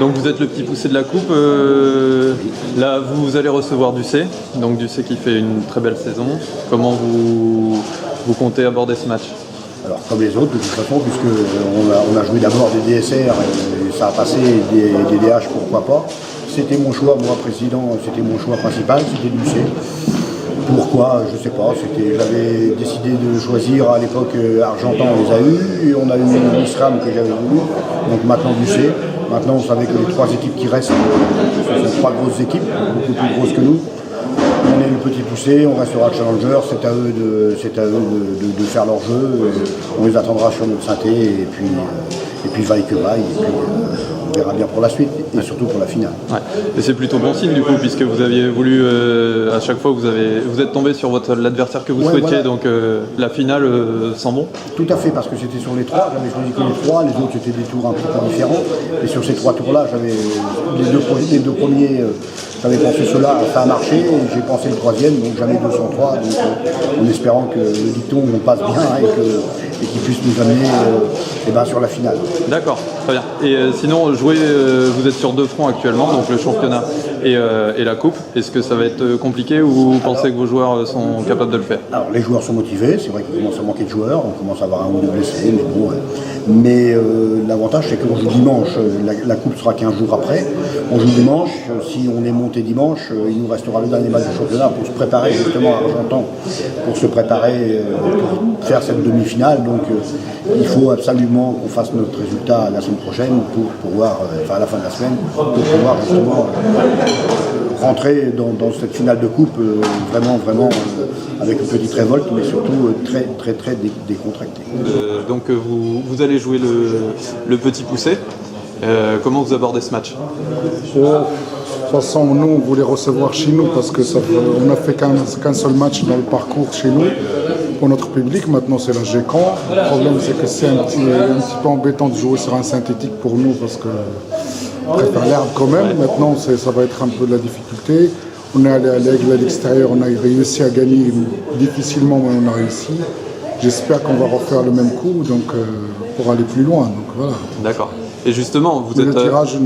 Donc vous êtes le petit poussé de la coupe. Là, vous allez recevoir Ducé. Donc Ducé qui fait une très belle saison. Comment vous comptez aborder ce match? Alors comme les autres de toute façon, puisque on a joué d'abord des DSR et ça a passé, des DH pourquoi pas. C'était mon choix, moi président, c'était mon choix principal, c'était Ducé. Pourquoi? Je sais pas, j'avais décidé de choisir à l'époque Argentan, on les a eus, et on a eu l'Isram que j'avais voulu, donc maintenant Ducé. Maintenant on savait que les trois équipes qui restent, ce sont trois grosses équipes, beaucoup plus grosses que nous. On est le petit poussé, on restera challenger, c'est à eux de faire leur jeu, on les attendra sur notre synthé et puis vaille que vaille, et puis on verra bien pour la suite et surtout pour la finale. Ouais. Et c'est plutôt bon signe du coup, puisque vous aviez voulu, à chaque fois vous êtes tombé sur l'adversaire que vous souhaitiez, voilà. Donc la finale sent bon. Tout à fait, parce que c'était sur les trois, j'avais choisi que les trois, les autres c'était des tours un petit peu différents, et sur ces trois tours-là, j'avais les deux premiers, j'avais pensé cela, ça a marché, et j'ai pensé le troisième, donc jamais 203, donc en espérant que le dicton passe bien et qu'il puisse nous amener sur la finale. D'accord, très bien. Et sinon, vous êtes sur deux fronts actuellement, donc le championnat et la coupe. Est-ce que ça va être compliqué ou vous pensez que vos joueurs sont capables de le faire? Alors les joueurs sont motivés, c'est vrai qu'il commence à manquer de joueurs, on commence à avoir un ou deux blessés, mais bon. Mais l'avantage c'est qu'on joue dimanche, la coupe sera 15 jours après. On joue dimanche, si on est monté dimanche, il nous restera le dernier match du championnat pour se préparer justement à Argentan, pour se préparer pour faire cette demi-finale. Donc il faut absolument qu'on fasse notre résultat la semaine prochaine pour pouvoir, à la fin de la semaine, pour pouvoir justement rentrer dans cette finale de coupe vraiment avec une petite révolte, mais surtout très décontracté. Donc vous allez jouer le petit poussé. Comment vous abordez ce match? De toute façon, nous, on voulait recevoir chez nous parce qu'on n'a fait qu'un seul match dans le parcours chez nous pour notre public. Maintenant, c'est la Gécamp. Le problème, c'est que c'est un petit peu embêtant de jouer sur un synthétique pour nous parce que on préfère l'herbe quand même. Maintenant, ça va être un peu de la difficulté. On est allé à l'Aigle à l'extérieur, on a réussi à gagner difficilement, mais on a réussi. J'espère qu'on va refaire le même coup pour aller plus loin. Donc, voilà. D'accord. Et justement, le tirage,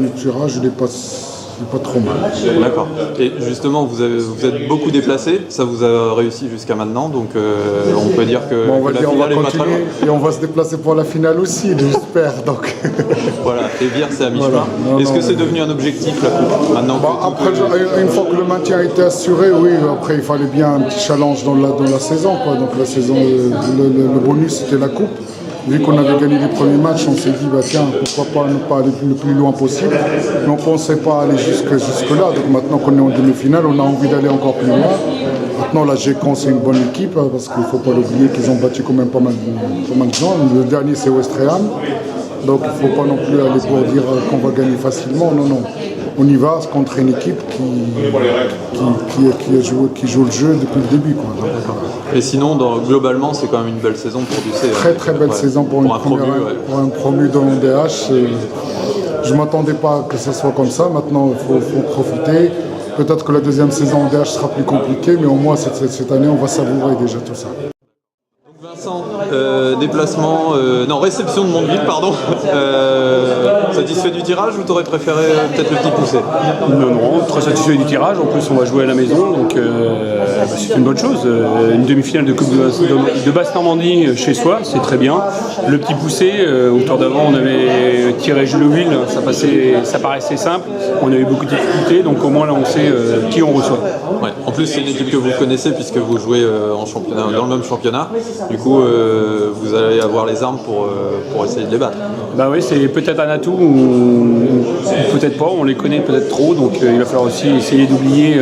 il n'est pas trop mal. D'accord. Et justement, vous êtes beaucoup déplacé, ça vous a réussi jusqu'à maintenant, donc on peut dire que, on va la dire, finale on va est pas très continuer loin. Et on va se déplacer pour la finale aussi, j'espère. Donc. Voilà, et Vire, c'est à mi-chemin. Voilà. Est-ce que c'est devenu un objectif la coupe maintenant après, une fois que le maintien a été assuré, oui, après il fallait bien un petit challenge dans la saison, quoi. Donc la saison, le bonus c'était la coupe. Vu qu'on avait gagné les premiers matchs, on s'est dit, tiens, pourquoi pas ne pas aller le plus loin possible. Mais on ne pensait pas aller jusque-là. Donc maintenant qu'on est en demi-finale, on a envie d'aller encore plus loin. Maintenant, la Gécamp, c'est une bonne équipe, parce qu'il ne faut pas l'oublier qu'ils ont battu quand même pas mal de gens. Le dernier, c'est West Ham. Donc il ne faut pas non plus aller pour dire qu'on va gagner facilement. Non. On y va contre une équipe qui joue le jeu depuis le début, quoi. Donc, et sinon, globalement, c'est quand même une belle saison pour Ducé. Très belle saison pour un promu dans l'ODH. Je ne m'attendais pas que ce soit comme ça. Maintenant, il faut profiter. Peut-être que la deuxième saison en DH sera plus compliquée, mais au moins cette année, on va savourer déjà tout ça. Vincent, réception de Mondeville, pardon. Satisfait du tirage ou t'aurais préféré peut-être le petit poussé? Non, très satisfait du tirage. En plus, on va jouer à la maison, donc c'est une bonne chose. Une demi-finale de Coupe de Basse-Normandie chez soi, c'est très bien. Le petit poussé, au tour d'avant, on avait tiré Jules-Ville, ça paraissait simple. On a eu beaucoup de difficultés, donc au moins là, on sait qui on reçoit. Ouais. En plus, c'est une équipe que vous connaissez puisque vous jouez en championnat, dans le même championnat. Du coup, vous allez avoir les armes pour essayer de les battre. Bah oui, c'est peut-être un atout ou peut-être pas, on les connaît peut-être trop, donc il va falloir aussi essayer d'oublier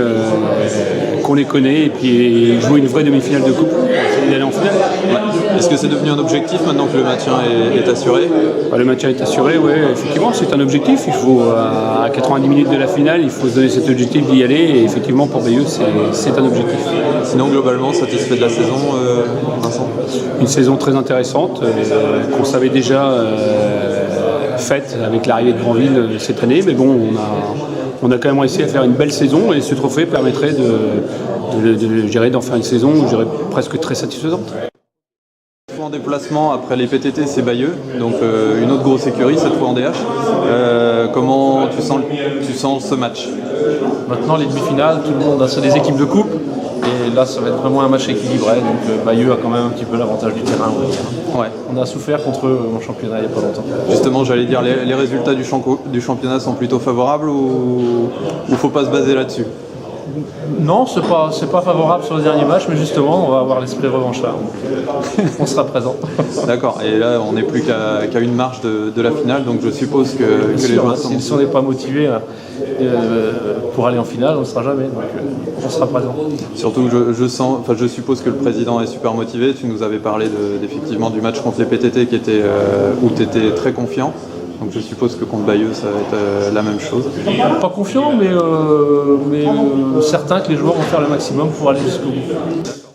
qu'on les connaît et puis jouer une vraie demi-finale de coupe pour essayer d'aller en finale. Ouais. Est-ce que c'est devenu un objectif maintenant que le maintien est assuré? Le maintien est assuré, oui, effectivement, c'est un objectif. Il faut, à 90 minutes de la finale, il faut se donner cet objectif d'y aller et effectivement pour Bayeux, c'est un objectif. Sinon, globalement, satisfait de la saison, Vincent? Une saison très intéressante, qu'on savait déjà faite avec l'arrivée de Granville cette année, mais bon, on a quand même réussi à faire une belle saison et ce trophée permettrait d'en faire une saison, je dirais, presque très satisfaisante. En déplacement après les PTT, c'est Bayeux, donc une autre grosse écurie, cette fois en DH. Comment tu sens ce match? Maintenant, les demi-finales, tout le monde a des équipes de coupe. Et là, ça va être vraiment un match équilibré. Donc Bayeux a quand même un petit peu l'avantage du terrain, on va dire. Ouais. On a souffert contre eux en championnat il n'y a pas longtemps. Justement, j'allais dire, les résultats du championnat sont plutôt favorables ou faut pas se baser là-dessus? Non, c'est pas favorable sur le dernier match, mais justement, on va avoir l'esprit revanchard. Donc, on sera présent. D'accord, et là, on n'est plus qu'à une marche de la finale, donc je suppose que les joueurs sont... Si on n'est pas motivé pour aller en finale, on ne sera jamais. Donc, on sera présent. Surtout que je suppose que le président est super motivé. Tu nous avais parlé effectivement du match contre les PTT où tu étais très confiant. Donc je suppose que contre Bayeux, ça va être la même chose. Pas confiant, mais certain que les joueurs vont faire le maximum pour aller jusqu'au bout.